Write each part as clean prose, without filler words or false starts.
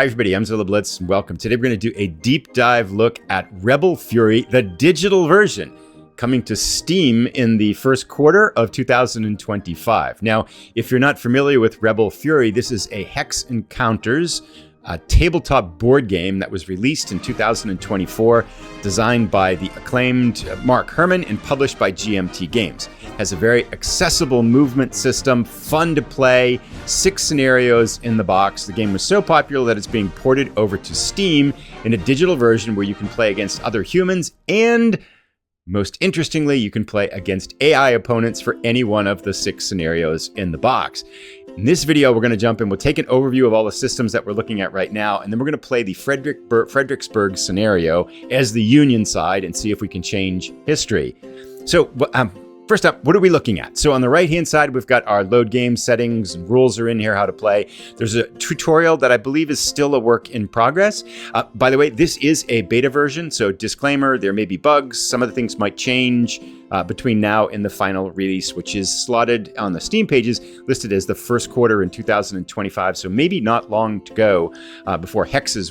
Hi everybody, I'm Zilla Blitz and welcome. Today we're going to do a deep dive look at Rebel Fury, the digital version, coming to Steam in the first quarter of 2025. Now, if you're not familiar with Rebel Fury, this is a Hex Encounters, a tabletop board game that was released in 2024, designed by the acclaimed Mark Herman and published by GMT Games. Has a very accessible movement system, fun to play, 6 scenarios in the box. The game was so popular that it's being ported over to Steam in a digital version where you can play against other humans, and most interestingly, you can play against AI opponents for any one of the 6 scenarios in the box. In this video, we're going to jump in. We'll take an overview of all the systems that we're looking at right now, and then we're going to play the Fredericksburg scenario as the Union side and see if we can change history. So, first up, what are we looking at? So on the right-hand side, we've got our load game settings and rules are in here, how to play. There's a tutorial that I believe is still a work in progress. By the way, this is a beta version, so disclaimer, there may be bugs. Some of the things might change between now and the final release, which is slotted on the Steam pages, listed as the first quarter in 2025. So maybe not long to go before Hexes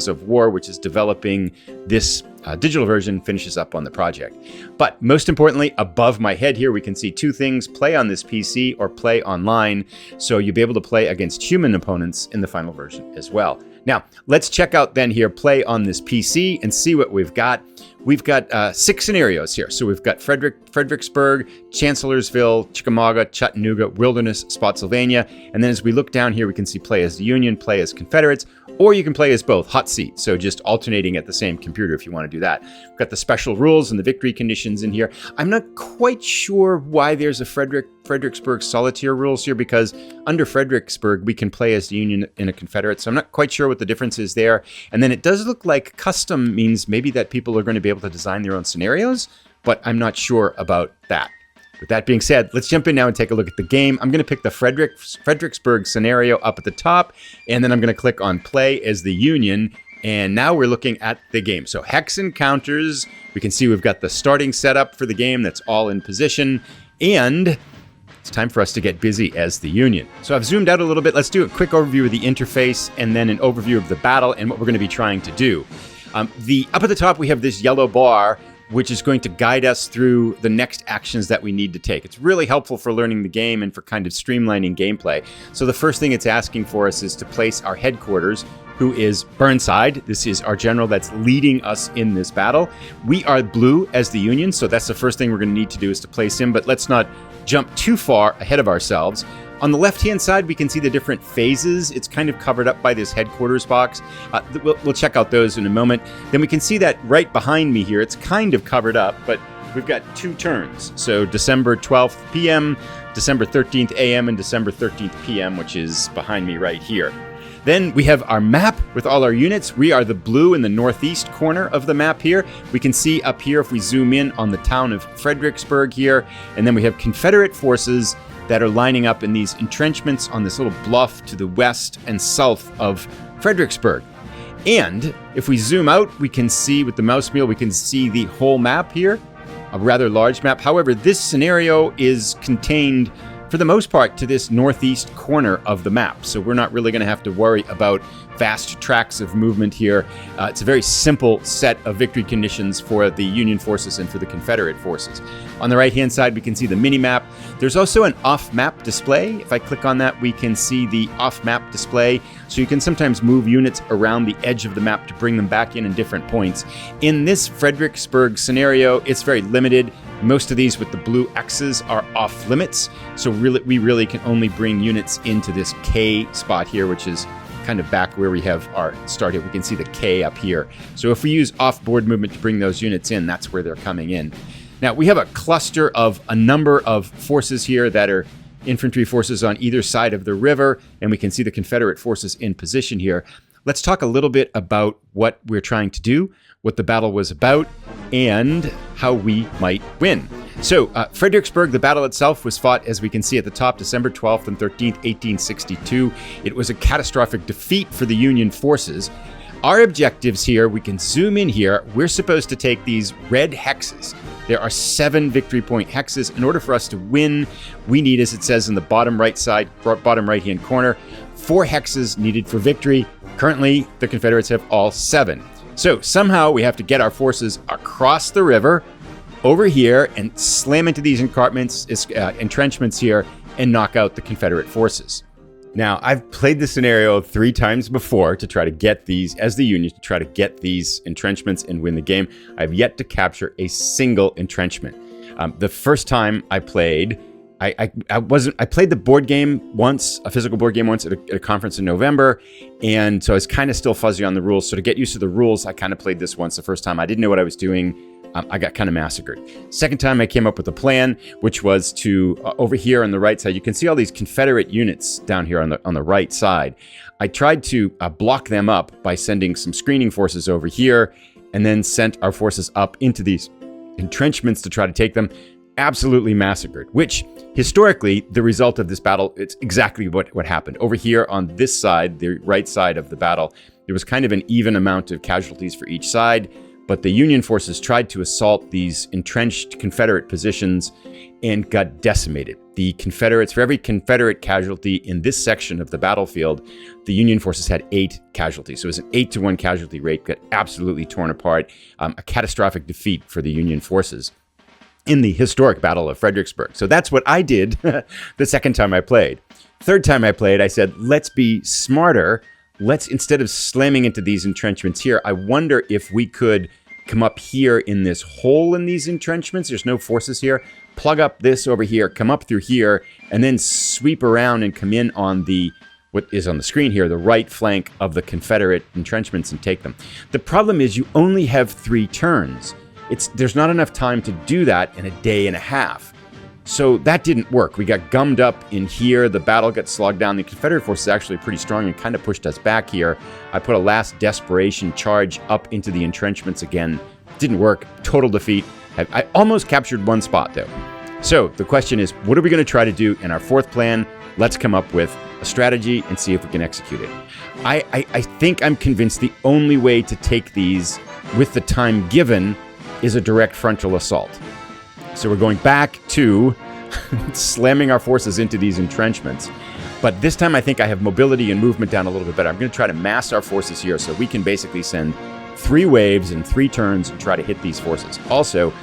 of War, which is developing this digital version, finishes up on the project. But most importantly, above my head here, we can see 2 things: play on this PC or play online. So you'll be able to play against human opponents in the final version as well. Now, let's check out then here, play on this PC and see what we've got. We've got 6 scenarios here. So we've got Fredericksburg, Chancellorsville, Chickamauga, Chattanooga, Wilderness, Spotsylvania. And then as we look down here, we can see play as the Union, play as Confederates, or you can play as both, hot seat. So just alternating at the same computer if you want to do that. We've got the special rules and the victory conditions in here. I'm not quite sure why there's a Fredericksburg solitaire rules here, because under Fredericksburg, we can play as the Union and a Confederate. So I'm not quite sure what the difference is there. And then it does look like custom means maybe that people are going to be able to design their own scenarios, but I'm not sure about that. With that being said, let's jump in now and take a look at the game. I'm going to pick the Fredericksburg scenario up at the top, and then I'm going to click on play as the Union. And now we're looking at the game. So Hex Encounters, we can see we've got the starting setup for the game that's all in position, and it's time for us to get busy as the Union. So I've zoomed out a little bit. Let's do a quick overview of the interface and then an overview of the battle and what we're going to be trying to do. Up at the top, we have this yellow bar, which is going to guide us through the next actions that we need to take. It's really helpful for learning the game and for kind of streamlining gameplay. So the first thing it's asking for us is to place our headquarters, who is Burnside. This is our general that's leading us in this battle. We are blue as the Union, so that's the first thing we're going to need to do is to place him, but let's not jump too far ahead of ourselves. On the left-hand side, we can see the different phases. It's kind of covered up by this headquarters box. We'll check out those in a moment. Then we can see that right behind me here, it's kind of covered up, but we've got 2 turns. So December 12th p.m., December 13th a.m., and December 13th p.m., which is behind me right here. Then we have our map with all our units. We are the blue in the northeast corner of the map here. We can see up here, if we zoom in on the town of Fredericksburg here, and then we have Confederate forces that are lining up in these entrenchments on this little bluff to the west and south of Fredericksburg. And if we zoom out, we can see with the mouse wheel, we can see the whole map here, a rather large map. However, this scenario is contained for the most part to this northeast corner of the map. So we're not really going to have to worry about vast tracts of movement here. It's a very simple set of victory conditions for the Union forces and for the Confederate forces. On the right-hand side, we can see the mini-map. There's also an off-map display. If I click on that, we can see the off-map display. So you can sometimes move units around the edge of the map to bring them back in different points. In this Fredericksburg scenario, it's very limited. Most of these with the blue X's are off limits. So we really can only bring units into this K spot here, which is kind of back where we have our start here. We can see the K up here. So if we use off-board movement to bring those units in, that's where they're coming in. Now, we have a cluster of a number of forces here that are infantry forces on either side of the river, and we can see the Confederate forces in position here. Let's talk a little bit about what we're trying to do, what the battle was about, and how we might win. So Fredericksburg, the battle itself was fought, as we can see at the top, December 12th and 13th, 1862. It was a catastrophic defeat for the Union forces. Our objectives here, we can zoom in here. We're supposed to take these red hexes. There are 7 victory point hexes. In order for us to win, we need, as it says in the bottom right side, bottom right hand corner, 4 hexes needed for victory. Currently, the Confederates have all 7. So somehow we have to get our forces across the river, over here, and slam into these entrenchments here and knock out the Confederate forces. Now, I've played this scenario 3 times before to try to get these, as the Union, to try to get these entrenchments and win the game. I've yet to capture a single entrenchment. The first time I played, I played the board game once, a physical board game once at a conference in November, and so I was kind of still fuzzy on the rules. So to get used to the rules, I kind of played this once the first time. I didn't know what I was doing. I got kind of massacred. Second time I came up with a plan, which was to, over here on the right side, you can see all these Confederate units down here on the right side. I tried to block them up by sending some screening forces over here, and then sent our forces up into these entrenchments to try to take them. Absolutely massacred, which historically, the result of this battle, it's exactly what happened. Over here on this side, the right side of the battle, there was kind of an even amount of casualties for each side. But the Union forces tried to assault these entrenched Confederate positions and got decimated. The Confederates, for every Confederate casualty in this section of the battlefield, the Union forces had 8 casualties. So it was an 8-to-1 casualty rate, got absolutely torn apart, a catastrophic defeat for the Union forces in the historic Battle of Fredericksburg. So that's what I did the second time I played. Third time I played, I said, let's be smarter. Let's, instead of slamming into these entrenchments here, I wonder if we could come up here in this hole in these entrenchments. There's no forces here. Plug up this over here, come up through here, and then sweep around and come in on the, what is on the screen here, the right flank of the Confederate entrenchments and take them. The problem is you only have 3 turns. There's not enough time to do that in a day and a half. So that didn't work. We got gummed up in here. The battle got slogged down. The Confederate force is actually pretty strong and kind of pushed us back here. I put a last desperation charge up into the entrenchments again. Didn't work. Total defeat. I almost captured 1 spot though. So the question is, what are we going to try to do in our 4th plan? Let's come up with a strategy and see if we can execute it. I think I'm convinced the only way to take these with the time given is a direct frontal assault. So we're going back to slamming our forces into these entrenchments. But this time I think I have mobility and movement down a little bit better. I'm going to try to mass our forces here so we can basically send 3 waves in 3 turns and try to hit these forces. Also,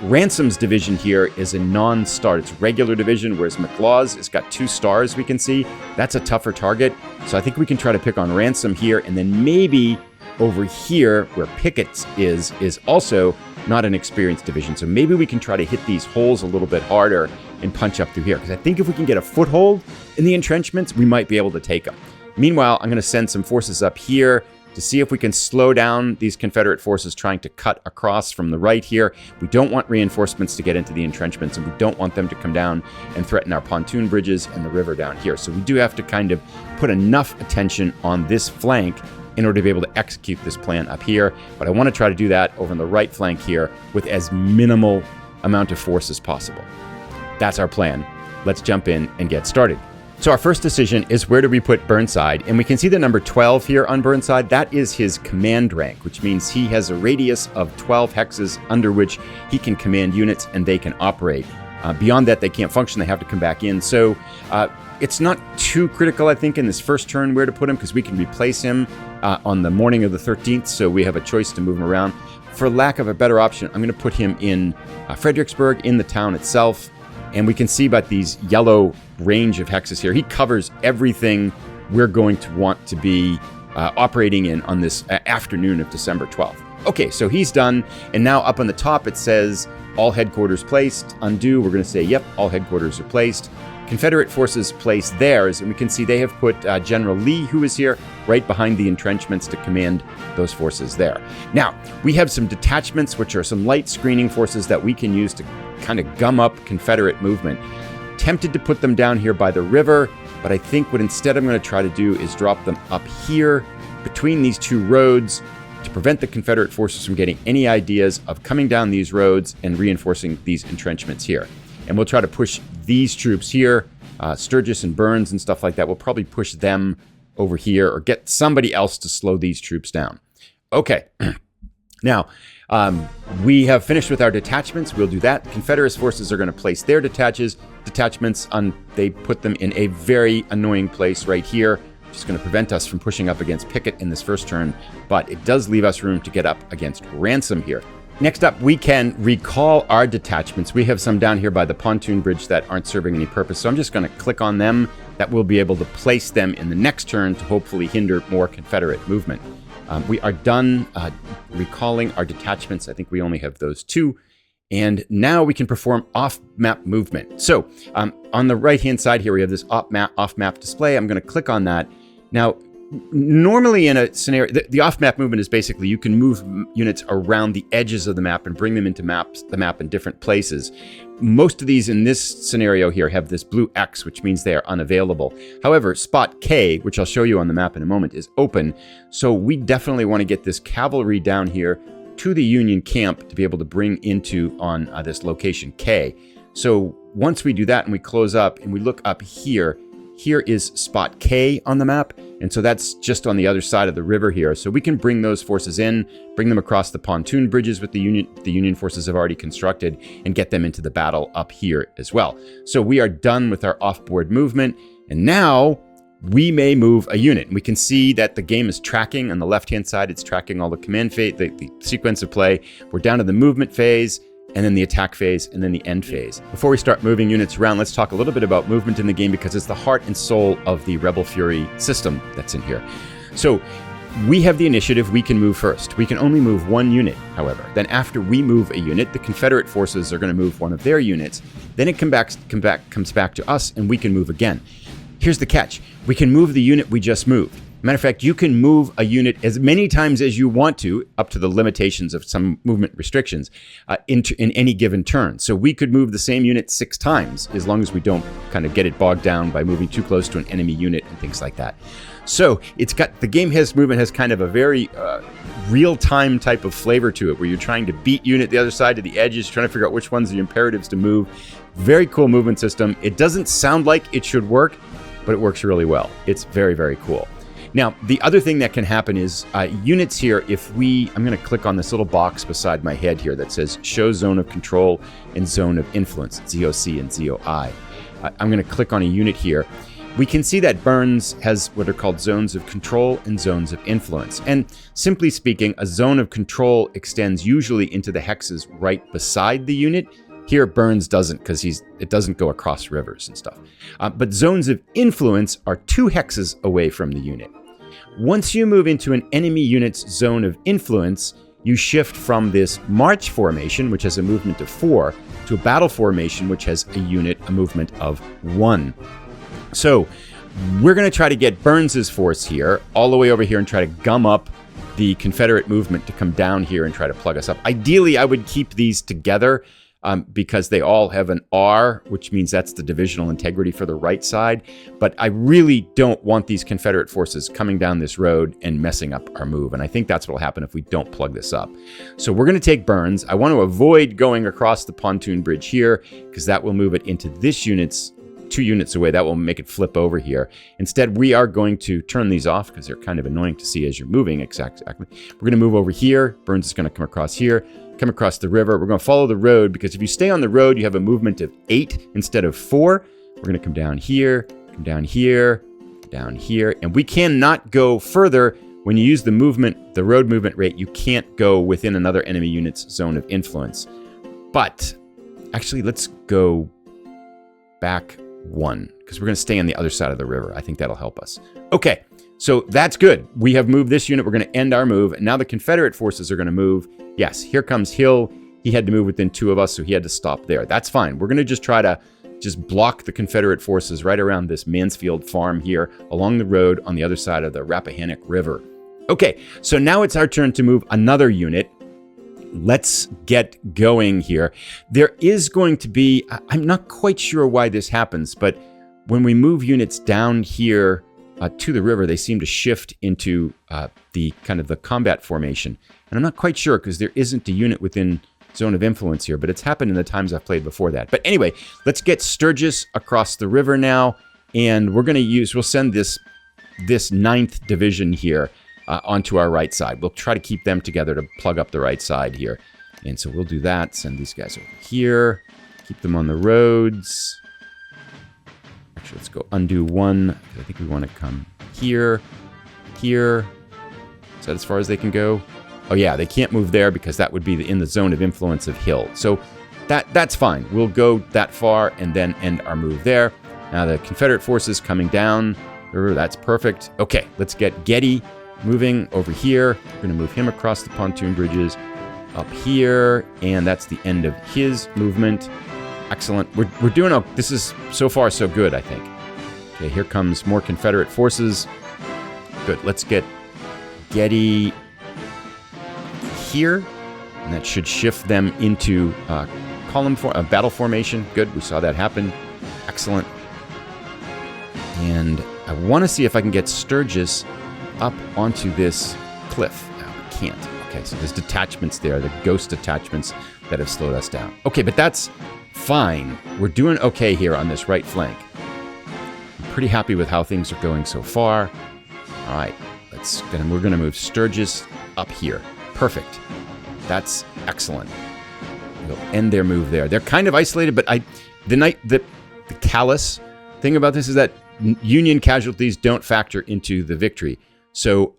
Ransom's division here is a non-star. It's regular division, whereas McLaw's has got 2 stars we can see. That's a tougher target. So I think we can try to pick on Ransom here, and then maybe over here where Pickett's is also not an experienced division. So maybe we can try to hit these holes a little bit harder and punch up through here. Because I think if we can get a foothold in the entrenchments, we might be able to take them. Meanwhile, I'm going to send some forces up here to see if we can slow down these Confederate forces trying to cut across from the right here. We don't want reinforcements to get into the entrenchments, and we don't want them to come down and threaten our pontoon bridges and the river down here. So we do have to kind of put enough attention on this flank in order to be able to execute this plan up here. But I want to try to do that over on the right flank here with as minimal amount of force as possible. That's our plan. Let's jump in and get started. So our first decision is, where do we put Burnside? And we can see the number 12 here on Burnside. That is his command rank, which means he has a radius of 12 hexes under which he can command units and they can operate. Beyond that, they can't function. They have to come back in. So it's not too critical, I think, in this first turn where to put him, because we can replace him on the morning of the 13th. So we have a choice to move him around. For lack of a better option, I'm going to put him in Fredericksburg, in the town itself. And we can see about these yellow range of hexes here. He covers everything we're going to want to be operating in on this afternoon of December 12th. Okay, so he's done. And now up on the top, it says all headquarters placed. Undo, we're going to say, yep, all headquarters are placed. Confederate forces place theirs, and we can see they have put General Lee, who is here, right behind the entrenchments to command those forces there. Now, we have some detachments, which are some light screening forces that we can use to kind of gum up Confederate movement. Tempted to put them down here by the river, but I think what instead I'm going to try to do is drop them up here between these 2 roads to prevent the Confederate forces from getting any ideas of coming down these roads and reinforcing these entrenchments here. And we'll try to push these troops here, Sturgis and Burns and stuff like that. We'll probably push them over here or get somebody else to slow these troops down. Okay. Now, we have finished with our detachments. We'll do that. Confederate forces are going to place their detachments on, they put them in a very annoying place right here which is going to prevent us from pushing up against Pickett in this first turn, but it does leave us room to get up against Ransom here. Next up, we can recall our detachments. We have some down here by the pontoon bridge that aren't serving any purpose, so I'm just going to click on them. That will be able to place them in the next turn to hopefully hinder more Confederate movement. We are done recalling our detachments. I think we only have those 2. And now we can perform off-map movement. So on the right-hand side here, we have this off-map display. I'm going to click on that. Now, normally in a scenario, the off-map movement is basically you can move units around the edges of the map and bring them into the map in different places. Most of these in this scenario here have this blue X, which means they are unavailable. However, spot K, which I'll show you on the map in a moment, is open. So we definitely want to get this cavalry down here to the Union camp to be able to bring into on this location K. So once we do that and we close up and we look up here, here is spot K on the map. And so that's just on the other side of the river here. So we can bring those forces in, bring them across the pontoon bridges with the Union forces have already constructed, and get them into the battle up here as well. So we are done with our off-board movement. And now we may move a unit. And we can see that the game is tracking on the left-hand side. It's tracking all the command phase, the sequence of play. We're down to the movement phase, and then the attack phase, and then the end phase. Before we start moving units around, let's talk a little bit about movement in the game because it's the heart and soul of the Rebel Fury system that's in here. So we have the initiative. We can move first. We can only move 1 unit, however. Then after we move a unit, the Confederate forces are going to move one of their units. Then it comes back to us, and we can move again. Here's the catch. We can move the unit we just moved. Matter of fact, you can move a unit as many times as you want to, up to the limitations of some movement restrictions, in any given turn. So we could move the same unit 6 times, as long as we don't kind of get it bogged down by moving too close to an enemy unit and things like that. So the game movement has kind of a very real-time type of flavor to it, where you're trying to beat unit the other side to the edges, trying to figure out which ones are the imperatives to move. Very cool movement system. It doesn't sound like it should work, but it works really well. It's very, very cool. Now, the other thing that can happen is units here, I'm going to click on this little box beside my head here that says Show Zone of Control and Zone of Influence, ZOC and ZOI. I'm going to click on a unit here. We can see that Burns has what are called zones of control and zones of influence. And simply speaking, a zone of control extends usually into the hexes right beside the unit. Here, Burns doesn't, because it doesn't go across rivers and stuff. But zones of influence are 2 hexes away from the unit. Once you move into an enemy unit's zone of influence, you shift from this march formation, which has a movement of 4, to a battle formation, which has a movement of 1. So we're going to try to get Burns's force here, all the way over here, and try to gum up the Confederate movement to come down here and try to plug us up. Ideally, I would keep these together, because they all have an R, which means that's the divisional integrity for the right side. But I really don't want these Confederate forces coming down this road and messing up our move. And I think that's what will happen if we don't plug this up. So we're going to take Burns. I want to avoid going across the pontoon bridge here, because that will move it into this unit's 2 units away. That will make it flip over here. Instead, we are going to turn these off because they're kind of annoying to see as you're moving. Exactly. We're going to move over here. Burns is going to come across here, come across the river. We're going to follow the road, because if you stay on the road, you have a movement of 8 instead of 4. We're going to come down here, come down here, down here, and we cannot go further. When you use the road movement rate, you can't go within another enemy unit's zone of influence. But actually, let's go back 1, because we're going to stay on the other side of the river. I think that'll help us. Okay, so that's good. We have moved this unit. We're going to end our move. And now the Confederate forces are going to move. Yes, here comes Hill. He had to move within 2 of us, so he had to stop there. That's fine. We're going to just try to block the Confederate forces right around this Mansfield farm here, along the road on the other side of the Rappahannock River. Okay, so now it's our turn to move another unit. Let's get going here. There is going to be, I'm not quite sure why this happens, but when we move units down here to the river, they seem to shift into the kind of the combat formation. And I'm not quite sure, because there isn't a unit within zone of influence here, but it's happened in the times I've played before that. But anyway, let's get Sturgis across the river now, and we'll send this 9th division here onto our right side. We'll try to keep them together to plug up the right side here. And so we'll do that. Send these guys over here. Keep them on the roads. Actually, let's go undo 1. I think we want to come here, here. Is that as far as they can go? Oh yeah, they can't move there because that would be in the zone of influence of Hill. So that's fine. We'll go that far and then end our move there. Now the Confederate forces coming down. That's perfect. Okay, let's get Getty moving over here. We're going to move him across the pontoon bridges up here, and that's the end of his movement. Excellent. We're doing this is so far so good, I think. Okay, here comes more Confederate forces. Good. Let's get Getty here, and that should shift them into battle formation. Good. We saw that happen. Excellent. And I want to see if I can get Sturgis up onto this cliff. No, I can't. Okay, so there's detachments there, the ghost detachments that have slowed us down. Okay, but that's fine. We're doing okay here on this right flank. I'm pretty happy with how things are going so far. All right, we're gonna move Sturgis up here. Perfect. That's excellent. We'll end their move there. They're kind of isolated, but the callous thing about this is that Union casualties don't factor into the victory. So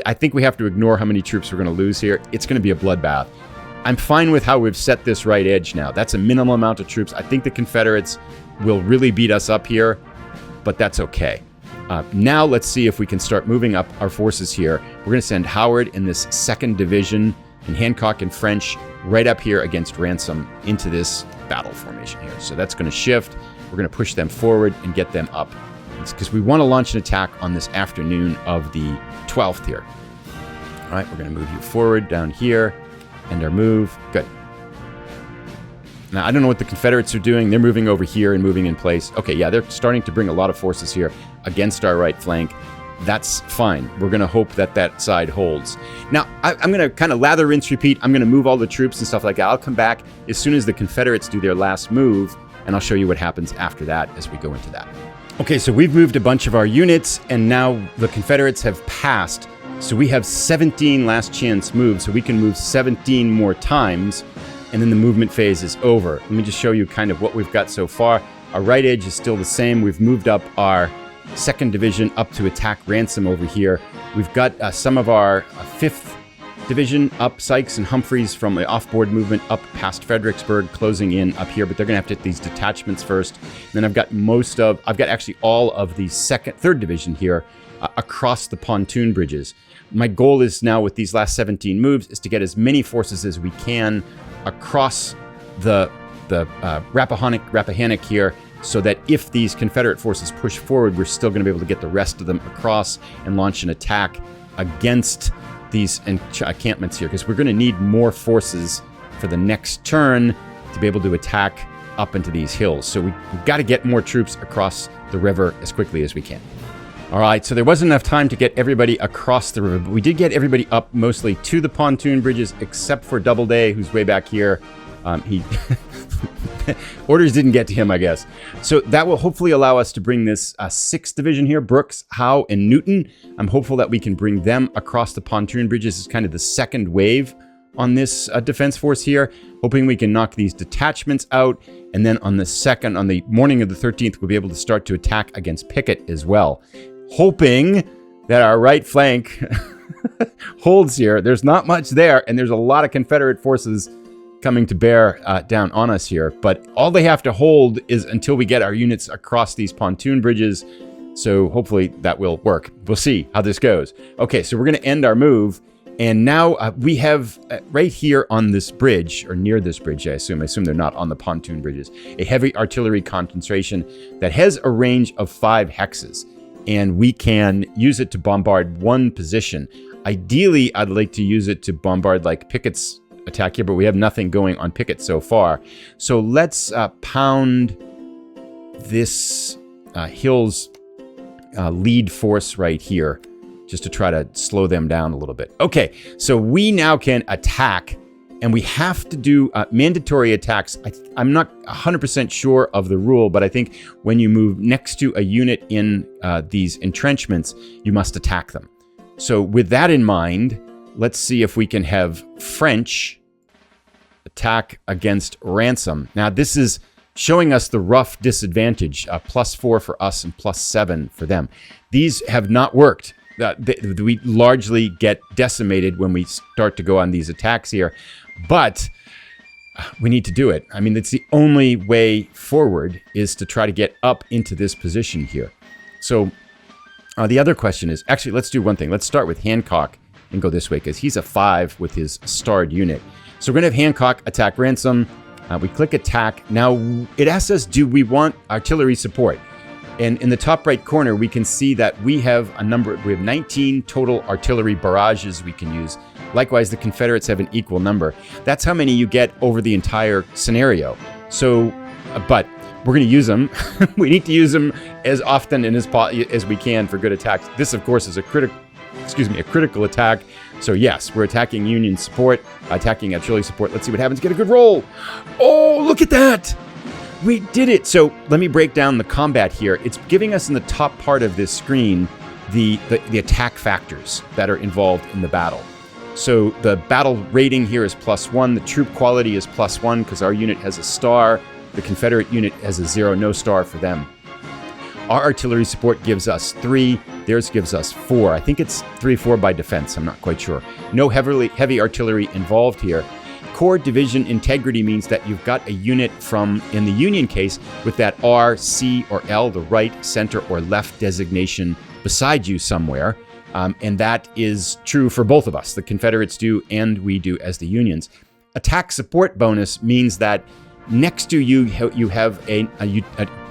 I think we have to ignore how many troops we're going to lose here. It's going to be a bloodbath. I'm fine with how we've set this right edge now. That's a minimal amount of troops. I think the Confederates will really beat us up here, but that's okay. Now let's see if we can start moving up our forces here. We're going to send Howard in this 2nd Division and Hancock and French right up here against Ransom into this battle formation here. So that's going to shift. We're going to push them forward and get them up, because we want to launch an attack on this afternoon of the 12th here. All right, we're going to move you forward down here, and our move. Good. Now, I don't know what the Confederates are doing. They're moving over here and moving in place. Okay, yeah, they're starting to bring a lot of forces here against our right flank. That's fine. We're going to hope that that side holds. Now, I'm going to kind of lather, rinse, repeat. I'm going to move all the troops and stuff like that. I'll come back as soon as the Confederates do their last move, and I'll show you what happens after that as we go into that. Okay, so we've moved a bunch of our units, and now the Confederates have passed. So we have 17 last chance moves, so we can move 17 more times, and then the movement phase is over. Let me just show you kind of what we've got so far. Our right edge is still the same. We've moved up our 2nd Division up to attack Ransom over here. We've got some of our 5th Division up Sykes and Humphreys from the off-board movement up past Fredericksburg, closing in up here, but they're going to have to hit these detachments first. And then I've got actually all of the 3rd Division here across the pontoon bridges. My goal is now with these last 17 moves is to get as many forces as we can across the Rappahannock here, so that if these Confederate forces push forward, we're still going to be able to get the rest of them across and launch an attack against these encampments here, because we're going to need more forces for the next turn to be able to attack up into these hills. So we've got to get more troops across the river as quickly as we can. All right, so there wasn't enough time to get everybody across the river, but we did get everybody up mostly to the pontoon bridges, except for Doubleday, who's way back here. He orders didn't get to him, I guess. So that will hopefully allow us to bring this 6th Division here, Brooks, Howe, and Newton. I'm hopeful that we can bring them across the pontoon bridges as kind of the 2nd wave on this defense force here, hoping we can knock these detachments out. And then on the morning of the 13th, we'll be able to start to attack against Pickett as well, hoping that our right flank holds here. There's not much there, and there's a lot of Confederate forces coming to bear down on us here, but all they have to hold is until we get our units across these pontoon bridges. So hopefully that will work. We'll see how this goes. Okay, so we're going to end our move, and now we have right here on this bridge, or near this bridge, I assume they're not on the pontoon bridges, a heavy artillery concentration that has a range of 5 hexes, and we can use it to bombard one position. Ideally, I'd like to use it to bombard like Pickett's attack here, but we have nothing going on Pickett so far. So let's pound this Hill's lead force right here, just to try to slow them down a little bit. Okay, so we now can attack, and we have to do mandatory attacks. I'm not 100% sure of the rule, but I think when you move next to a unit in these entrenchments, you must attack them. So with that in mind, let's see if we can have French attack against Ransom. Now, this is showing us the rough disadvantage, +4 for us and +7 for them. These have not worked. We largely get decimated when we start to go on these attacks here, but we need to do it. I mean, it's the only way forward is to try to get up into this position here. So the other question is, actually, let's do one thing. Let's start with Hancock and go this way, because he's a 5 with his starred unit. So we're going to have Hancock attack Ransom. We click attack. Now it asks us, do we want artillery support? And in the top right corner, we can see that we have 19 total artillery barrages we can use. Likewise, the Confederates have an equal number. That's how many you get over the entire scenario. So, but we're going to use them. We need to use them as often and as we can for good attacks. This, of course, is a critical attack. So yes, we're attacking Union support, attacking artillery support. Let's see what happens. Get a good roll. Oh, look at that. We did it. So let me break down the combat here. It's giving us in the top part of this screen the attack factors that are involved in the battle. So the battle rating here is +1. The troop quality is +1 because our unit has a star. The Confederate unit has a 0, no star for them. Our artillery support gives us 3. Theirs gives us 4. I think it's 3-4 by defense. I'm not quite sure. No heavy artillery involved here. Core division integrity means that you've got a unit from, in the Union case, with that R, C, or L, the right, center, or left designation beside you somewhere. And that is true for both of us. The Confederates do, and we do as the Unions. Attack support bonus means that next to you, you have a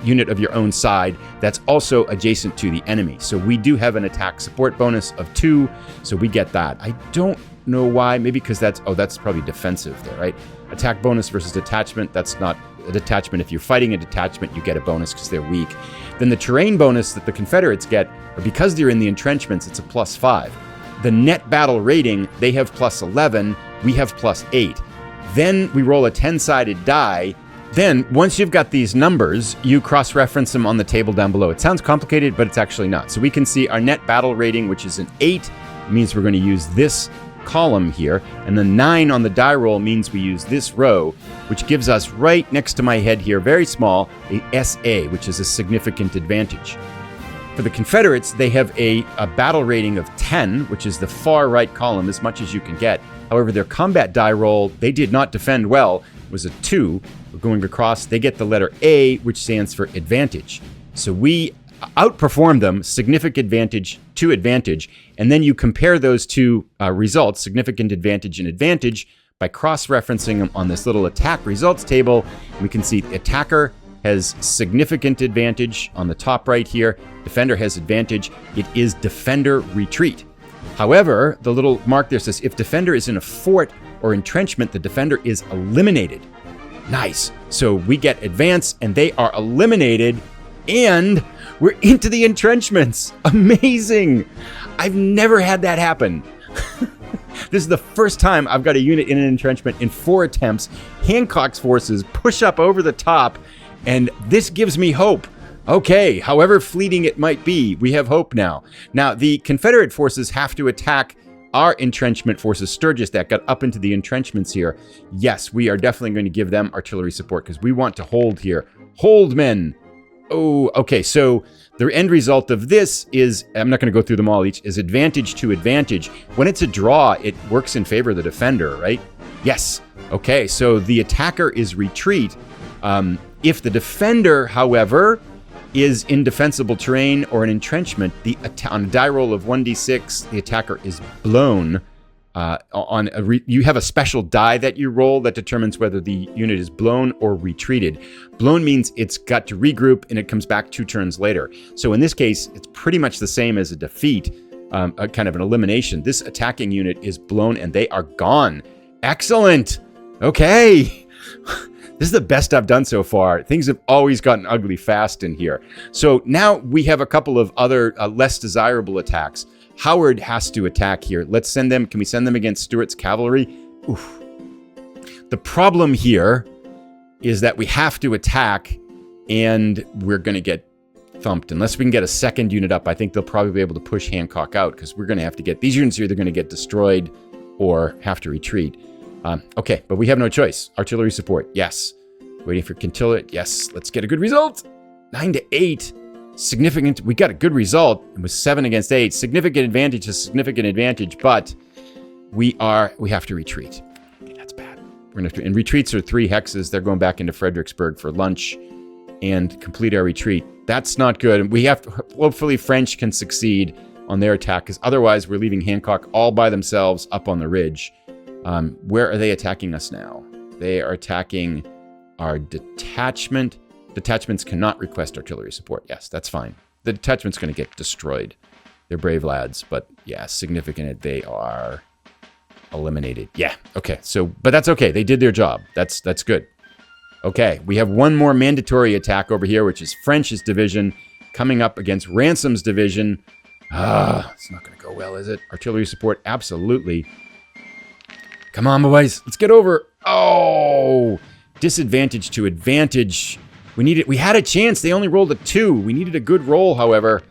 unit of your own side that's also adjacent to the enemy. So we do have an attack support bonus of 2, so we get that. I don't know why. Maybe because that's probably defensive there, right? Attack bonus versus detachment, that's not a detachment. If you're fighting a detachment, you get a bonus because they're weak. Then the terrain bonus that the Confederates get, or because they're in the entrenchments, it's a +5. The net battle rating, they have +11, we have +8. Then we roll a 10-sided die. Then, once you've got these numbers, you cross-reference them on the table down below. It sounds complicated, but it's actually not. So we can see our net battle rating, which is an 8, means we're going to use this column here. And the 9 on the die roll means we use this row, which gives us right next to my head here, very small, a SA, which is a significant advantage. For the Confederates, they have a battle rating of 10, which is the far right column, as much as you can get. However, their combat die roll, they did not defend well, was a 2. We're going across, they get the letter A, which stands for advantage. So we outperform them, significant advantage to advantage, and then you compare those two results, significant advantage and advantage, by cross-referencing them on this little attack results table. We can see the attacker has significant advantage on the top right here. Defender has advantage. It is defender retreat. However, the little mark there says if defender is in a fort or entrenchment, the defender is eliminated. Nice. So we get advance and they are eliminated and we're into the entrenchments. Amazing. I've never had that happen. This is the first time I've got a unit in an entrenchment in 4 attempts. Hancock's forces push up over the top and this gives me hope. Okay, however fleeting it might be, we have hope now. Now, the Confederate forces have to attack our entrenchment forces, Sturgis, that got up into the entrenchments here. Yes, we are definitely going to give them artillery support because we want to hold here. Hold, men! Oh, okay, so the end result of this is, I'm not going to go through them all, each is advantage to advantage. When it's a draw, it works in favor of the defender, right? Yes. Okay, so the attacker is retreat. If the defender, however, is in defensible terrain or an entrenchment, on a die roll of 1d6, the attacker is blown. You have a special die that you roll that determines whether the unit is blown or retreated. Blown means it's got to regroup and it comes back 2 turns later. So in this case, it's pretty much the same as a defeat, a kind of an elimination. This attacking unit is blown and they are gone. Excellent. Okay. This is the best I've done so far. Things have always gotten ugly fast in here. So now we have a couple of other less desirable attacks. Howard has to attack here. Let's send them. Can we send them against Stuart's cavalry? Oof. The problem here is that we have to attack and we're going to get thumped. Unless we can get a second unit up, I think they'll probably be able to push Hancock out because we're going to have to get these units here. They're going to get destroyed or have to retreat. Okay, but we have no choice. Artillery support, yes. Waiting for Quintilla. Yes, let's get a good result. 9-8. Significant. We got a good result. It was 7 against 8. Significant advantage is significant advantage, but we have to retreat. Okay, that's bad. We're gonna have to, and retreats are 3 hexes. They're going back into Fredericksburg for lunch and complete our retreat. That's not good. We have to, hopefully French can succeed on their attack, because otherwise we're leaving Hancock all by themselves up on the ridge. Where are they attacking us now? They are attacking our detachment. Detachments cannot request artillery support. Yes, that's fine. The detachment's going to get destroyed. They're brave lads, but yeah, significant. They are eliminated. Yeah, okay. So, but that's okay. They did their job. That's good. Okay, we have one more mandatory attack over here, which is French's division coming up against Ransom's division. It's not going to go well, is it? Artillery support, absolutely. Come on, boys. Let's get over. Oh, disadvantage to advantage. We had a chance. They only rolled a 2. We needed a good roll, however.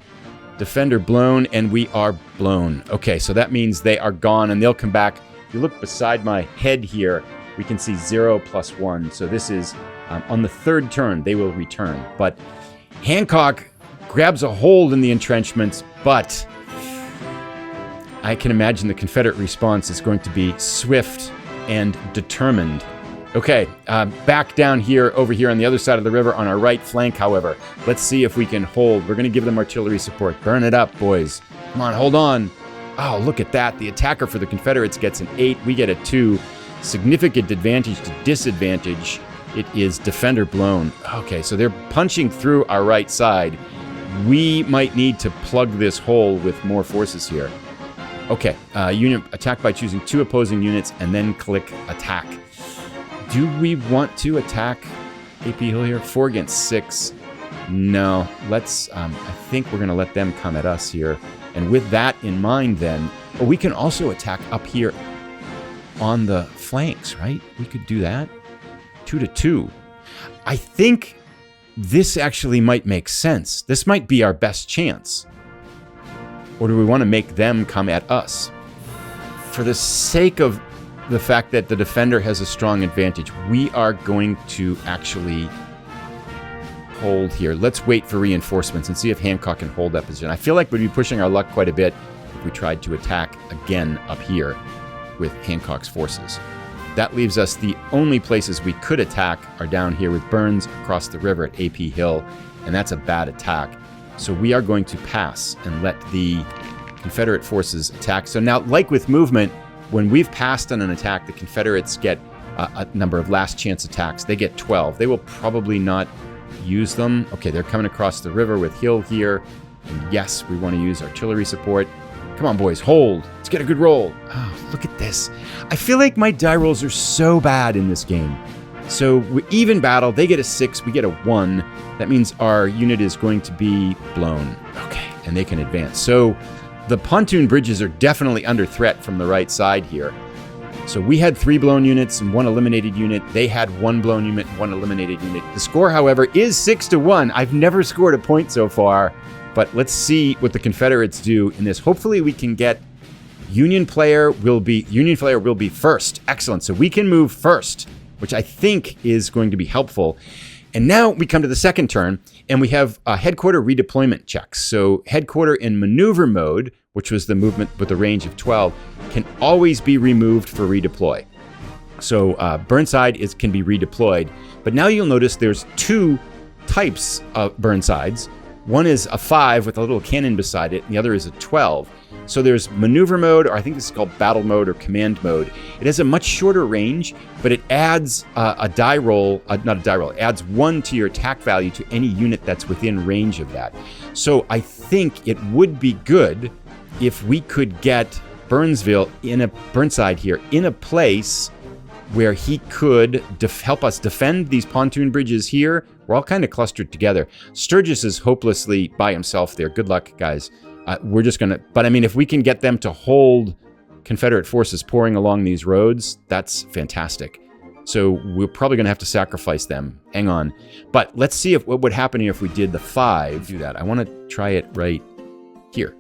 Defender blown, and we are blown. Okay, so that means they are gone, and they'll come back. If you look beside my head here, we can see 0 + 1. So this is on the 3rd turn, they will return. But Hancock grabs a hold in the entrenchments, but I can imagine the Confederate response is going to be swift and determined. Okay, back down here, over here on the other side of the river on our right flank, however. Let's see if we can hold. We're going to give them artillery support. Burn it up, boys. Come on, hold on. Oh, look at that. The attacker for the Confederates gets an 8. We get a 2. Significant advantage to disadvantage. It is defender blown. Okay, so they're punching through our right side. We might need to plug this hole with more forces here. Okay, unit attack by choosing 2 opposing units and then click attack. Do we want to attack AP Hill here? 4 against 6. No, let's, I think we're going to let them come at us here. And with that in mind then, we can also attack up here on the flanks, right? We could do that. 2-2. I think this actually might make sense. This might be our best chance. Or do we want to make them come at us? For the sake of the fact that the defender has a strong advantage, we are going to actually hold here. Let's wait for reinforcements and see if Hancock can hold that position. I feel like we'd be pushing our luck quite a bit if we tried to attack again up here with Hancock's forces. That leaves us the only places we could attack are down here with Burns across the river at AP Hill, and that's a bad attack. So we are going to pass and let the Confederate forces attack. So now, like with movement, when we've passed on an attack, the Confederates get a number of last chance attacks. They get 12. They will probably not use them. Okay, they're coming across the river with Hill here. And yes, we want to use artillery support. Come on, boys, hold. Let's get a good roll. Oh, look at this. I feel like my die rolls are so bad in this game. So we even battle, they get a 6, we get a 1. That means our unit is going to be blown. Okay, and they can advance. So the pontoon bridges are definitely under threat from the right side here. So we had 3 blown units and 1 eliminated unit. They had 1 blown unit and 1 eliminated unit. The score, however, is 6-1. I've never scored a point so far, but let's see what the Confederates do in this. Hopefully we can get Union player will be first. Excellent. So we can move first, which I think is going to be helpful. And now we come to the second turn, and we have headquarter redeployment checks. So headquarter in maneuver mode, which was the movement with a range of 12, can always be removed for redeploy. So Burnside can be redeployed. But now you'll notice there's 2 types of Burnsides. One is a 5 with a little cannon beside it, and the other is a 12. So there's maneuver mode, or I think this is called battle mode or command mode. It has a much shorter range, but it adds a die roll, not a die roll, it adds 1 to your attack value to any unit that's within range of that. So I think it would be good if we could get Burnside here in a place where he could help us defend these pontoon bridges here. We're all kind of clustered together. Sturgis is hopelessly by himself there. Good luck, guys. We're just going to... But, I mean, if we can get them to hold Confederate forces pouring along these roads, that's fantastic. So we're probably going to have to sacrifice them. Hang on. But let's see what would happen if we did the 5. Do that. I want to try it right here.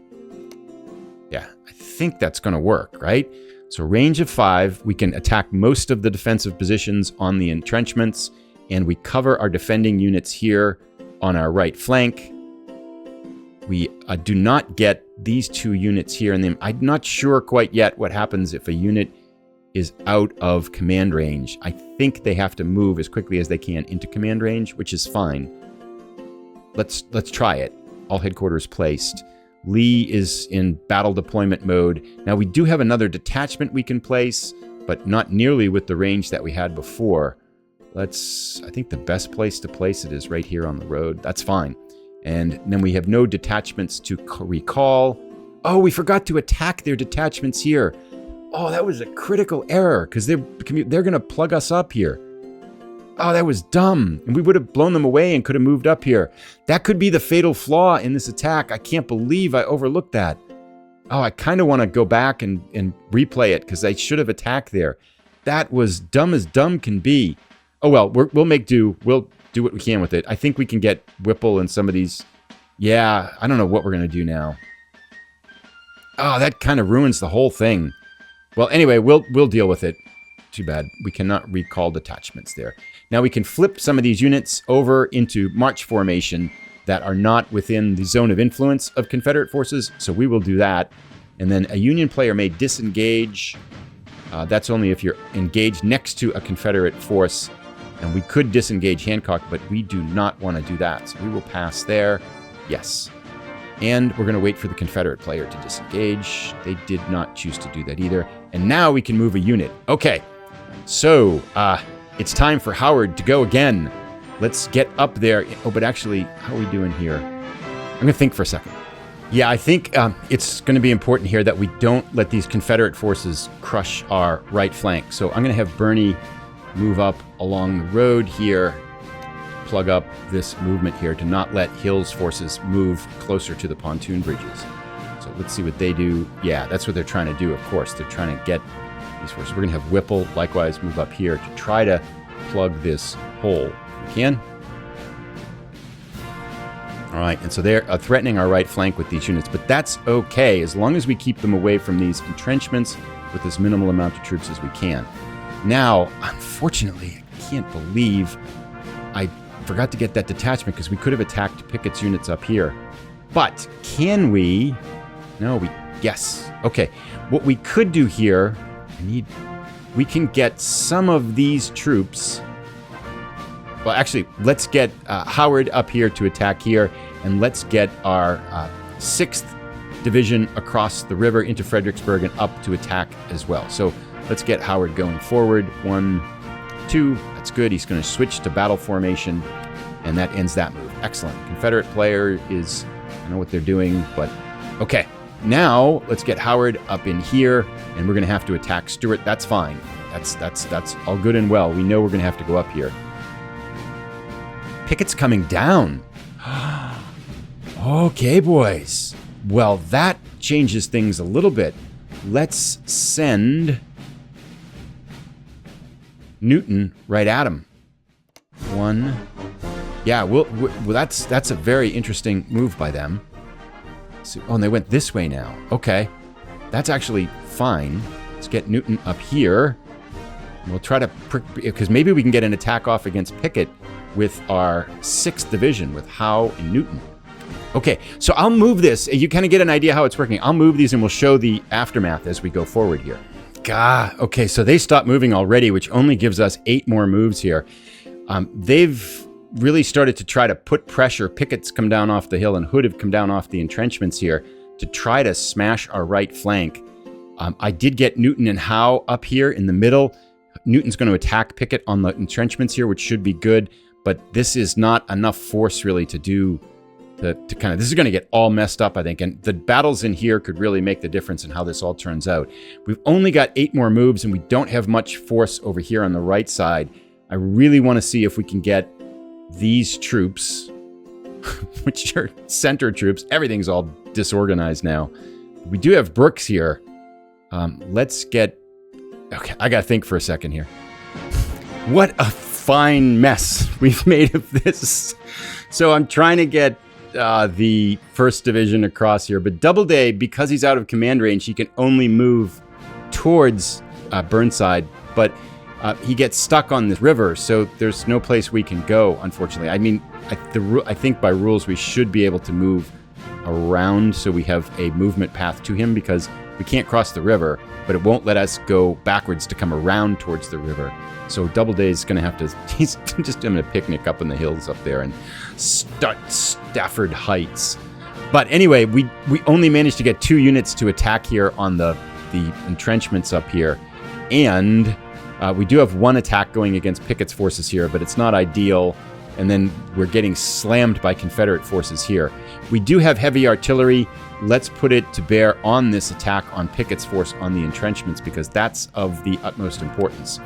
Yeah, I think that's going to work, right? So range of 5. We can attack most of the defensive positions on the entrenchments. and we cover our defending units here on our right flank. We do not get these 2 units here, and then I'm not sure quite yet what happens if a unit is out of command range. I think they have to move as quickly as they can into command range, which is fine. Let's try it. All headquarters placed. Lee is in battle deployment mode. Now we do have another detachment we can place, but not nearly with the range that we had before. I think the best place to place it is right here on the road. That's fine. And then we have no detachments to recall. Oh, we forgot to attack their detachments here. Oh, that was a critical error because they're going to plug us up here. Oh, that was dumb. And we would have blown them away and could have moved up here. That could be the fatal flaw in this attack. I can't believe I overlooked that. Oh, I kind of want to go back and replay it because I should have attacked there. That was dumb as dumb can be. Oh, well, we'll make do. We'll do what we can with it. I think we can get Whipple and some of these. Yeah, I don't know what we're going to do now. Oh, that kind of ruins the whole thing. Well, anyway, we'll deal with it. Too bad. We cannot recall detachments there. Now we can flip some of these units over into march formation that are not within the zone of influence of Confederate forces, so we will do that. And then a Union player may disengage. That's only if you're engaged next to a Confederate force. And we could disengage Hancock, but we do not want to do that. So we will pass there. Yes. And we're going to wait for the Confederate player to disengage. They did not choose to do that either. And now we can move a unit. Okay. So, it's time for Howard to go again. Let's get up there. Oh, but actually, how are we doing here? I'm going to think for a second. Yeah, I think it's going to be important here that we don't let these Confederate forces crush our right flank. So I'm going to have Bernie move up along the road here, plug up this movement here to not let Hill's forces move closer to the pontoon bridges. So let's see what they do. Yeah, that's what they're trying to do, of course. They're trying to get these forces. We're going to have Whipple likewise move up here to try to plug this hole. We can. All right, and so they're threatening our right flank with these units, but that's okay as long as we keep them away from these entrenchments with as minimal amount of troops as we can. Now, unfortunately, I can't believe I forgot to get that detachment because we could have attacked Pickett's units up here. But can we? No, yes. Okay, what we could do here, we can get some of these troops. Well, actually, let's get Howard up here to attack here, and let's get our 6th Division across the river into Fredericksburg and up to attack as well. So let's get Howard going forward. 1, 2, that's good. He's going to switch to battle formation, and that ends that move. Excellent. Confederate player is, I know what they're doing, but okay. Now, let's get Howard up in here, and we're going to have to attack Stuart. That's fine. That's all good and well. We know we're going to have to go up here. Pickett's coming down. Okay, boys. Well, that changes things a little bit. Let's send Newton right at him. 1. Yeah, well, that's a very interesting move by them. So, oh, and they went this way now. Okay. That's actually fine. Let's get Newton up here. And we'll try to because maybe we can get an attack off against Pickett with our 6th Division with Howe and Newton. Okay, so I'll move this. You kind of get an idea how it's working. I'll move these and we'll show the aftermath as we go forward here. Okay, so they stopped moving already, which only gives us 8 more moves here. They've really started to try to put pressure. Pickett's come down off the hill and Hood have come down off the entrenchments here to try to smash our right flank. I did get Newton and Howe up here in the middle. Newton's going to attack Pickett on the entrenchments here, which should be good. But this is not enough force really to do to kind of, this is going to get all messed up, I think. And the battles in here could really make the difference in how this all turns out. We've only got 8 more moves and we don't have much force over here on the right side. I really want to see if we can get these troops, which are center troops. Everything's all disorganized now. We do have Brooks here. Let's get, okay, I got to think for a second here. What a fine mess we've made of this. So I'm trying to get the 1st Division across here, but Doubleday, because he's out of command range, he can only move towards Burnside, but he gets stuck on the river, so there's no place we can go, unfortunately. I mean, I think by rules we should be able to move around so we have a movement path to him, because we can't cross the river, but it won't let us go backwards to come around towards the river. So Doubleday's going to have to, he's just having a picnic up in the hills up there and Stafford Heights. But anyway, we only managed to get 2 units to attack here on the entrenchments up here. And we do have 1 attack going against Pickett's forces here, but it's not ideal. And then we're getting slammed by Confederate forces here. We do have heavy artillery. Let's put it to bear on this attack on Pickett's force on the entrenchments, because that's of the utmost importance.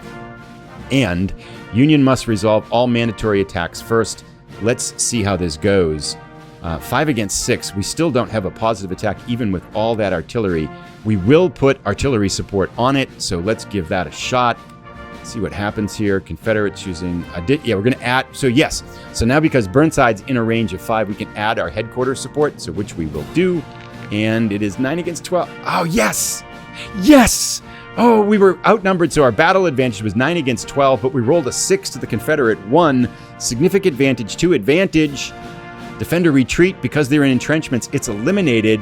And Union must resolve all mandatory attacks first. Let's see how this goes. 5 against 6. We still don't have a positive attack, even with all that artillery. We will put artillery support on it, so let's give that a shot. See what happens here. Confederates using... yeah, we're going to add... So yes. So now because Burnside's in a range of 5, we can add our headquarters support, so which we will do. And it is 9 against 12. Oh, yes! Yes! Oh, we were outnumbered, so our battle advantage was 9 against 12, but we rolled a 6 to the Confederate 1. Significant advantage, 2 advantage. Defender retreat, because they're in entrenchments, it's eliminated.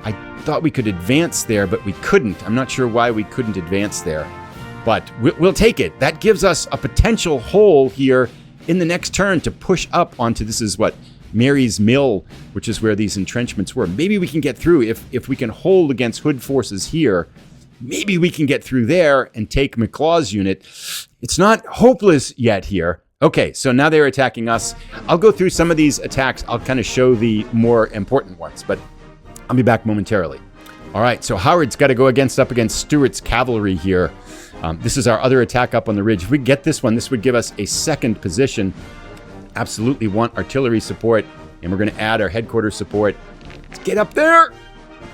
I thought we could advance there, but we couldn't. I'm not sure why we couldn't advance there. But we'll take it. That gives us a potential hole here in the next turn to push up onto, this is what, Mary's Mill, which is where these entrenchments were. Maybe we can get through if we can hold against Hood forces here. Maybe we can get through there and take McLaw's unit. It's not hopeless yet here. Okay, so now they're attacking us. I'll go through some of these attacks. I'll kind of show the more important ones, but I'll be back momentarily. All right, so Howard's got to go up against Stuart's cavalry here. This is our other attack up on the ridge. If we get this one, this would give us a second position. Absolutely want artillery support, and we're going to add our headquarters support. Let's get up there.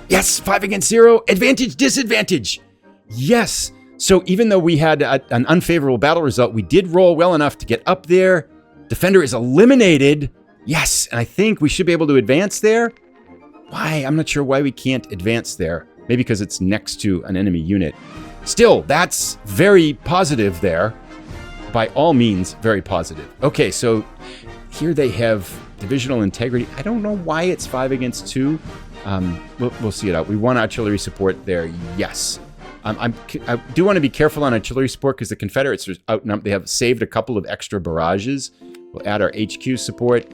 Yes, 5 against 0. Advantage, disadvantage. Yes. So even though we had an unfavorable battle result, we did roll well enough to get up there. Defender is eliminated. Yes, and I think we should be able to advance there. Why? I'm not sure why we can't advance there. Maybe because it's next to an enemy unit. Still, that's very positive there. By all means, very positive. Okay, so here they have divisional integrity. I don't know why it's 5 against 2. We'll see it out. We want artillery support there. Yes. I do want to be careful on artillery support because the Confederates are outnumbered. They have saved a couple of extra barrages. We'll add our HQ support.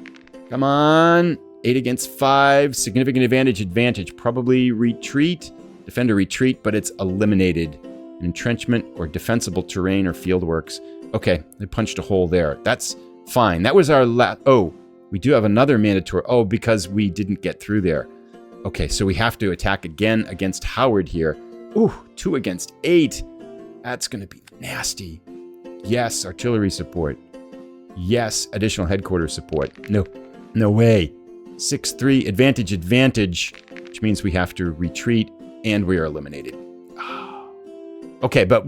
Come on. 8 against 5. Significant advantage. Probably retreat. Defender retreat, but it's eliminated. Entrenchment or defensible terrain or field works. Okay, they punched a hole there. That's fine. That was our last... Oh, we do have another mandatory... Oh, because we didn't get through there. Okay, so we have to attack again against Howard here. Ooh, 2 against 8. That's going to be nasty. Yes, artillery support. Yes, additional headquarters support. No way. 6-3, advantage, which means we have to retreat, and we are eliminated. Okay, but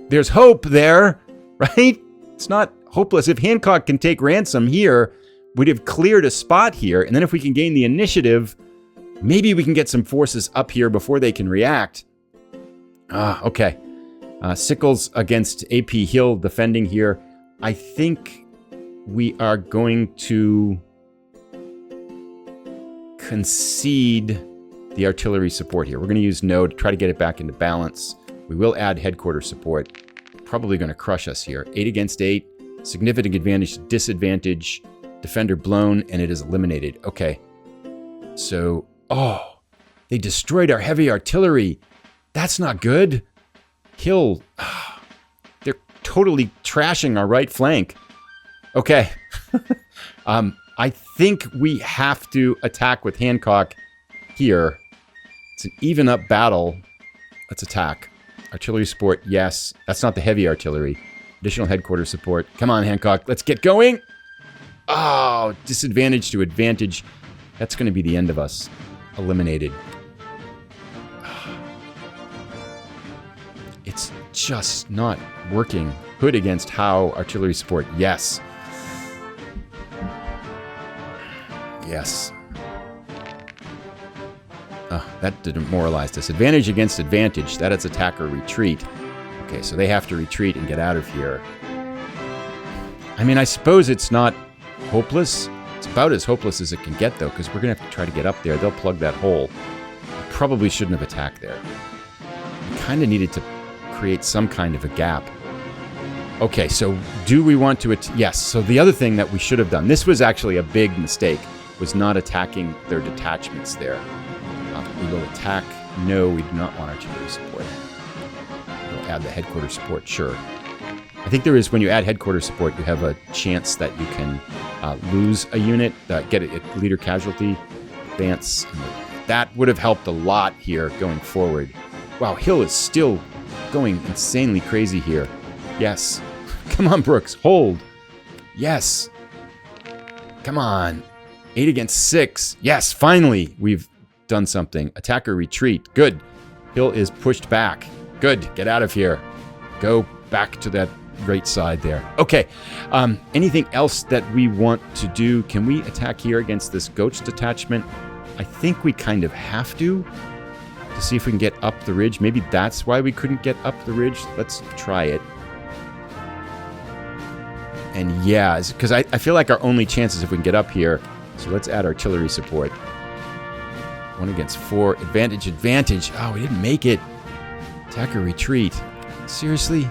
there's hope there, right? It's not hopeless. If Hancock can take Ransom here, we'd have cleared a spot here, and then if we can gain the initiative, maybe we can get some forces up here before they can react. Okay. Sickles against AP Hill defending here. I think we are going to concede the artillery support here. We're going to use no to try to get it back into balance. We will add headquarters support. Probably going to crush us here. 8 against 8. Significant advantage, disadvantage. Defender blown, and it is eliminated. Okay. So, they destroyed our heavy artillery. That's not good. Hill. They're totally trashing our right flank. Okay. I think we have to attack with Hancock here. It's an even up battle. Let's attack. Artillery support, yes. That's not the heavy artillery. Additional headquarters support. Come on, Hancock. Let's get going. Oh, disadvantage to advantage. That's going to be the end of us. Eliminated. It's just not working. Hood against Howe. Artillery support, yes. Yes. That demoralized us. Advantage against advantage. That is attack or retreat. Okay, so they have to retreat and get out of here. I mean, I suppose it's not hopeless. It's about as hopeless as it can get, though, because we're going to have to try to get up there. They'll plug that hole. We probably shouldn't have attacked there. We kind of needed to create some kind of a gap. Okay, so do we want to... Yes, so the other thing that we should have done, this was actually a big mistake, was not attacking their detachments there. We will attack... No, we do not want artillery support. We'll add the headquarters support, sure. I think there is, when you add headquarters support, you have a chance that you can lose a unit, get a leader casualty, advance. That would have helped a lot here going forward. Wow, Hill is still going insanely crazy here. Yes. Come on, Brooks. Hold. Yes. Come on. 8 against 6. Yes, finally. We've done something. Attacker retreat. Good. Hill is pushed back. Good. Get out of here. Go back to that right side there. Okay. Anything else that we want to do? Can we attack here against this Goats detachment? I think we kind of have to see if we can get up the ridge. Maybe that's why we couldn't get up the ridge. Let's try it. And yeah, because I feel like our only chance is if we can get up here. So let's add artillery support. 1 against 4. Advantage, advantage. Oh, we didn't make it. Attacker retreat. Seriously?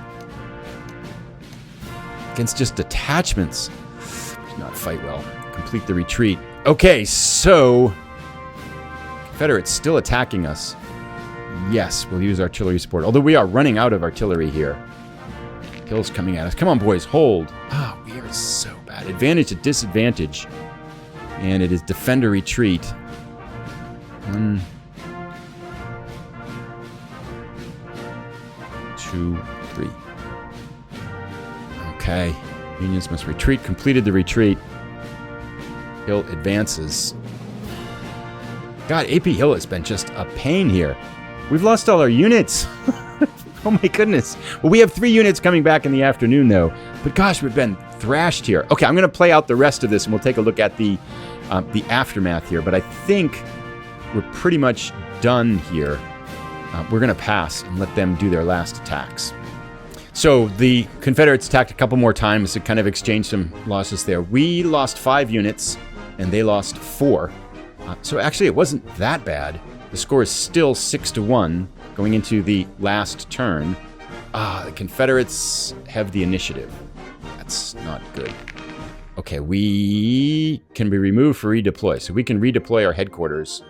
Against just detachments. Does not fight well. Complete the retreat. Okay, so... Confederates still attacking us. Yes, we'll use artillery support. Although we are running out of artillery here. Hill's coming at us. Come on, boys. Hold. Ah, we are so bad. Advantage to disadvantage. And it is defender retreat. 1, 2, 3. Okay. Unions must retreat. Completed the retreat. Hill advances. God, AP Hill has been just a pain here. We've lost all our units. Oh my goodness. Well, we have 3 units coming back in the afternoon, though. But gosh, we've been thrashed here. Okay, I'm going to play out the rest of this, and we'll take a look at the aftermath here. But I think we're pretty much done here. We're going to pass and let them do their last attacks. So the Confederates attacked a couple more times to kind of exchange some losses there. We lost 5 units, and they lost 4. So actually, it wasn't that bad. The score is still 6-1 going into the last turn. The Confederates have the initiative. That's not good. Okay, we can be removed for redeploy. So we can redeploy our headquarters.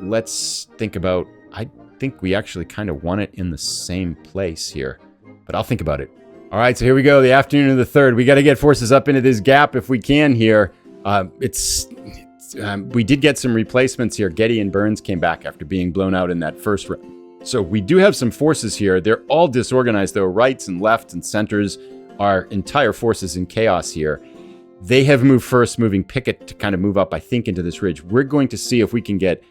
Let's think about... I think we actually kind of want it in the same place here. But I'll think about it. All right, so here we go. The afternoon of the 3rd. We got to get forces up into this gap if we can here. We did get some replacements here. Getty and Burns came back after being blown out in that first round. So we do have some forces here. They're all disorganized, though. Rights and lefts and centers. Our entire forces in chaos here. They have moved first, moving Pickett to kind of move up, I think, into this ridge. We're going to see if we can get...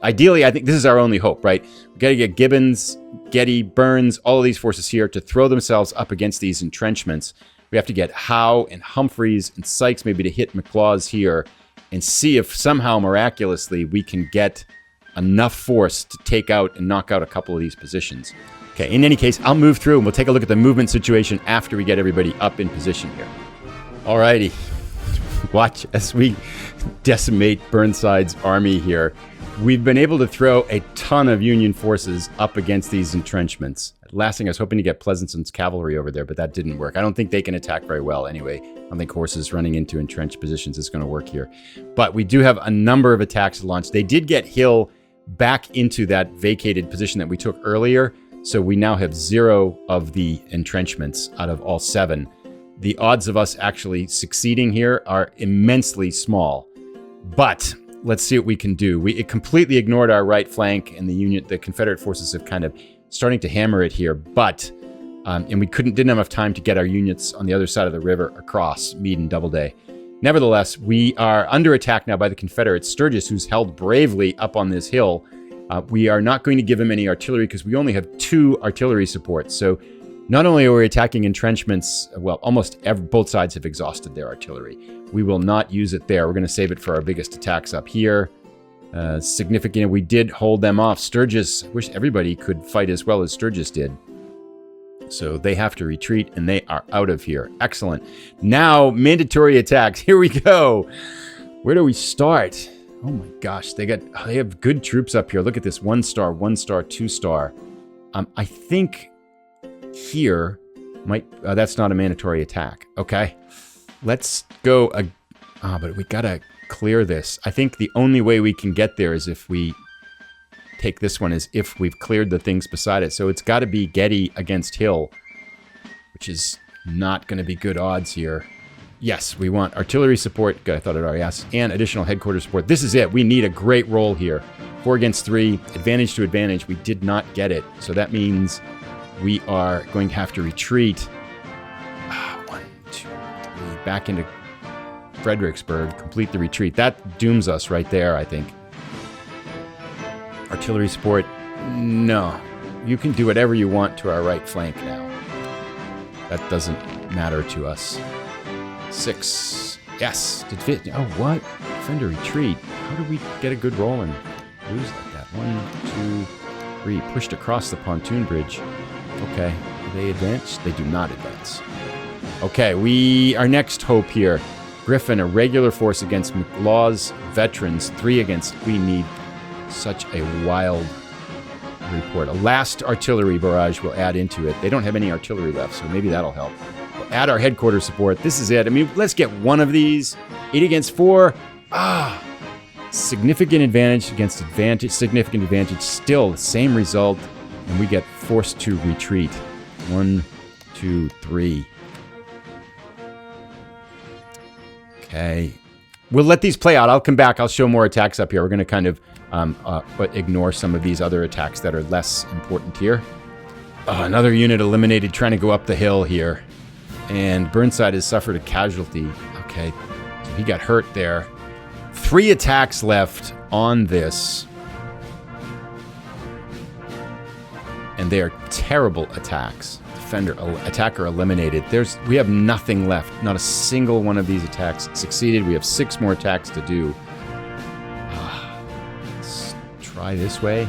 Ideally, I think this is our only hope, right? We've got to get Gibbons, Getty, Burns, all of these forces here to throw themselves up against these entrenchments. We have to get Howe and Humphreys and Sykes maybe to hit McLaws here and see if somehow, miraculously, we can get enough force to take out and knock out a couple of these positions. Okay, in any case, I'll move through and we'll take a look at the movement situation after we get everybody up in position here. Alrighty. Watch as we decimate Burnside's army here. We've been able to throw a ton of Union forces up against these entrenchments. Last thing, I was hoping to get Pleasanton's cavalry over there, but that didn't work. I don't think they can attack very well anyway. I don't think horses running into entrenched positions is going to work here. But we do have a number of attacks launched. They did get Hill back into that vacated position that we took earlier, so we now have 0 of the entrenchments out of all 7. The odds of us actually succeeding here are immensely small. But let's see what we can do. It completely ignored our right flank, and the Confederate forces have kind of starting to hammer it here. But and we didn't have enough time to get our units on the other side of the river across Meade and Doubleday. Nevertheless, we are under attack now by the Confederates. Sturgis, who's held bravely up on this hill, we are not going to give him any artillery because we only have 2 artillery supports. So not only are we attacking entrenchments, well, both sides have exhausted their artillery. We will not use it there. We're going to save it for our biggest attacks up here. Significant, we did hold them off. Sturgis, wish everybody could fight as well as Sturgis did. So they have to retreat, and they are out of here. Excellent. Now, mandatory attacks. Here we go. Where do we start? Oh my gosh, they have good troops up here. Look at this, 1 star, 1 star, 2 star. I think here might, that's not a mandatory attack. Okay, let's go. But we gotta clear this. I think the only way we can get there is if we take this one, is if we've cleared the things beside it. So it's got to be Getty against Hill, which is not going to be good odds here. Yes, we want artillery support. Good, I thought it already asked. And additional headquarters support. This is it. We need a great roll here. 4 against 3, advantage to advantage. We did not get it. So that means we are going to have to retreat. 1, 2, 3, back into Fredericksburg. Complete the retreat. That dooms us right there, I think. Artillery support. No. You can do whatever you want to our right flank now. That doesn't matter to us. 6. Yes. Did fit. Oh, what? Defender retreat. How did we get a good roll and lose like that? 1, 2, 3. Pushed across the pontoon bridge. Okay. Do they advance? They do not advance. Okay. Our next hope here. Griffin, a regular force against McLaw's veterans. 3 against. We need such a wild report. A last artillery barrage will add into it. They don't have any artillery left, so maybe that'll help. We'll add our headquarters support. This is it. I mean, let's get one of these. 8 against 4. Significant advantage against advantage. Significant advantage. Still the same result, and we get forced to retreat. 1, 2, 3. Okay. We'll let these play out. I'll come back. I'll show more attacks up here. We're going to kind of but ignore some of these other attacks that are less important here. Another unit eliminated trying to go up the hill here. And Burnside has suffered a casualty. Okay, so he got hurt there. 3 attacks left on this. And they are terrible attacks. Attacker eliminated. We have nothing left. Not a single one of these attacks succeeded. We have 6 more attacks to do. Try this way.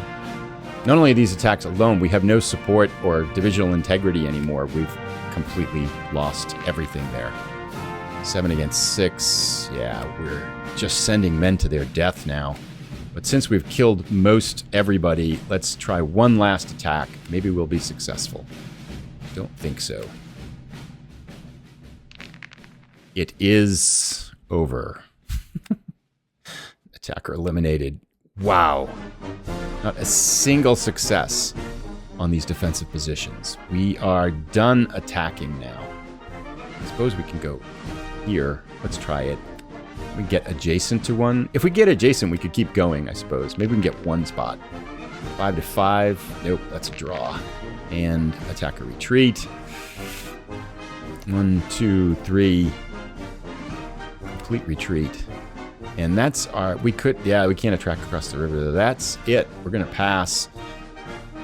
Not only these attacks alone, we have no support or divisional integrity anymore. We've completely lost everything there. 7 against 6. Yeah, we're just sending men to their death now. But since we've killed most everybody, let's try one last attack. Maybe we'll be successful. Don't think so. It is over. Attacker eliminated. Wow. Not a single success on these defensive positions. We are done attacking now. I suppose we can go here. Let's try it. We get adjacent to one. If we get adjacent, we could keep going, I suppose. Maybe we can get one spot. 5 to 5. Nope, that's a draw. And attacker retreat. 1, 2, 3. Complete retreat. And that's our, we can't attract across the river. That's it. We're going to pass.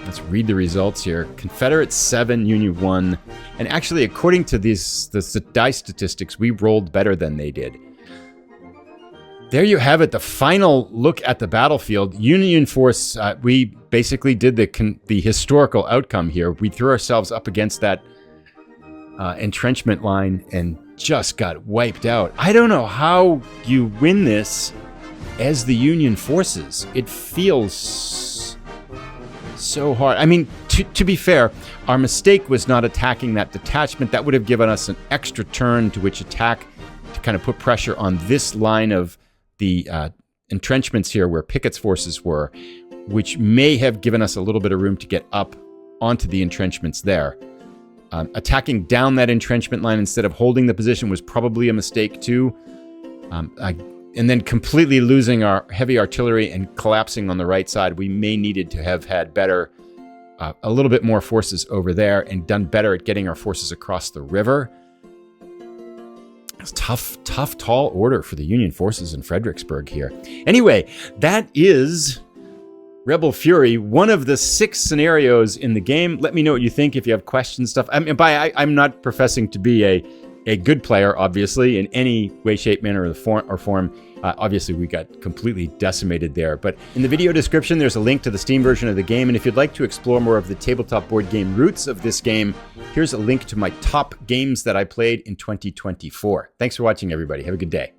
Let's read the results here. Confederate 7, Union 1. And actually, according to the dice statistics, we rolled better than they did. There you have it. The final look at the battlefield. Union force, we basically did the historical outcome here. We threw ourselves up against that entrenchment line and just got wiped out. I don't know how you win this as the Union forces. It feels so hard. I mean, to be fair, our mistake was not attacking that detachment. That would have given us an extra turn to which attack to kind of put pressure on this line of the entrenchments here where Pickett's forces were, which may have given us a little bit of room to get up onto the entrenchments there. Attacking down that entrenchment line instead of holding the position was probably a mistake too. And then completely losing our heavy artillery and collapsing on the right side, we may needed to have had better, a little bit more forces over there and done better at getting our forces across the river. It's tough, tall order for the Union forces in Fredericksburg here. Anyway, that is Rebel Fury, one of the 6 scenarios in the game. Let me know what you think if you have questions, stuff. I'm not professing to be a good player, obviously, in any way, shape, manner, or form. Obviously, we got completely decimated there. But in the video description, there's a link to the Steam version of the game. And if you'd like to explore more of the tabletop board game roots of this game, here's a link to my top games that I played in 2024. Thanks for watching, everybody. Have a good day.